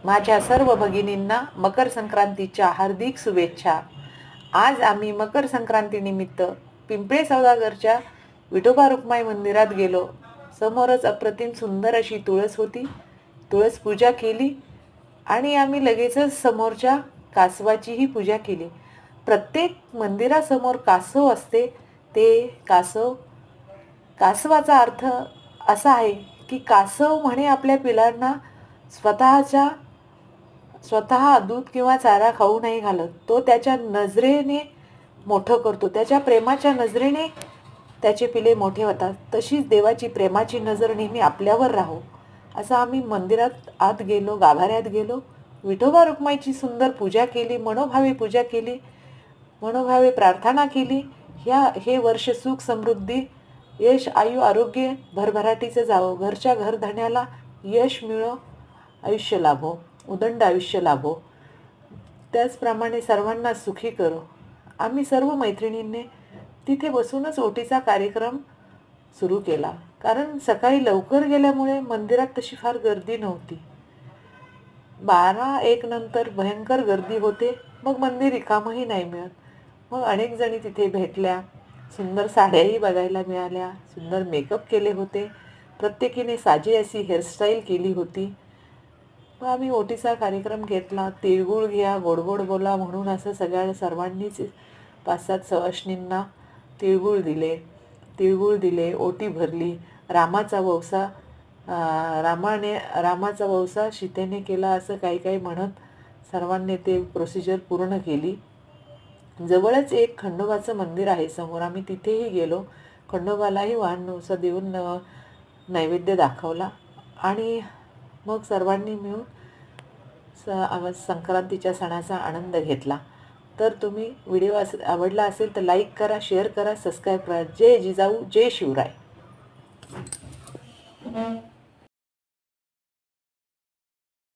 माझ्या सर्व भगिनींना मकर संक्रांतीच्या हार्दिक शुभेच्छा. आज आम्ही मकर संक्रांतीनिमित्त पिंपळे सौदागरच्या विठोबा रुक्माई मंदिरात गेलो. समोरच अप्रतिम सुंदर अशी तुळस होती. तुळस पूजा केली आणि आम्ही लगेचच समोरच्या कासवाचीही पूजा केली. प्रत्येक मंदिरासमोर कासव असते. ते कासवाचा अर्थ असा आहे की कासव म्हणे आपल्या पिलांना स्वतः दूध किंवा चारा खाऊ नाही घालत. तो त्याच्या नजरेने मोठं करतो. त्याच्या प्रेमाच्या नजरेने त्याचे पिले मोठे होतात. तशीच देवाची प्रेमाची नजर नेहमी आपल्यावर राहो. असं आम्ही मंदिरात आत गेलो, गाभाऱ्यात गेलो. विठोबा रुक्माईची सुंदर पूजा केली, मनोभावे पूजा केली, मनोभावे प्रार्थना केली. हे वर्ष सुख समृद्धी, यश, आयु, आरोग्य भरभराटीचं जावं. घरच्या घरधण्याला यश मिळो, आयुष्य लाभो, उदंड आयुष्य लाभो. त्याचप्रमाणे सर्वांना सुखी करो. आम्ही सर्व मैत्रिणींनी तिथे बसूनच ओटीचा कार्यक्रम सुरू केला. कारण सकाळी लवकर गेल्यामुळे मंदिरात तशी फार गर्दी नव्हती. 12-1 नंतर भयंकर गर्दी होते. मग मंदिर रिकामही नाही मिळत. मग अनेक जणी तिथे भेटल्या. सुंदर साड्याही बघायला मिळाल्या. सुंदर मेकअप केले होते. प्रत्येकीने साधी अशी हेअरस्टाईल केली होती. मग आम्ही ओटीचा कार्यक्रम घेतला. तिळगुळ घ्या, गोड गोड बोला म्हणून असं सर्वांनीच 5-7 सवाष्णींना तिळगुळ दिले, ओटी भरली. रामाचा वौसा सीतेने केला असं काही म्हणत सर्वांनी ते प्रोसिजर पूर्ण केली. जवळच एक खंडोबाचं मंदिर आहे समोर. आम्ही तिथेही गेलो. खंडोबालाही वाहन नवसा देऊन नैवेद्य दाखवला आणि मग सर्वांनी मिळून संक्रांतीच्या सणाचा आनंद घेतला. तर तुम्ही व्हिडिओ आवडला असेल तर लाईक करा, शेअर करा, सबस्क्राईब करा. जय जिजाऊ, जय शिवराय.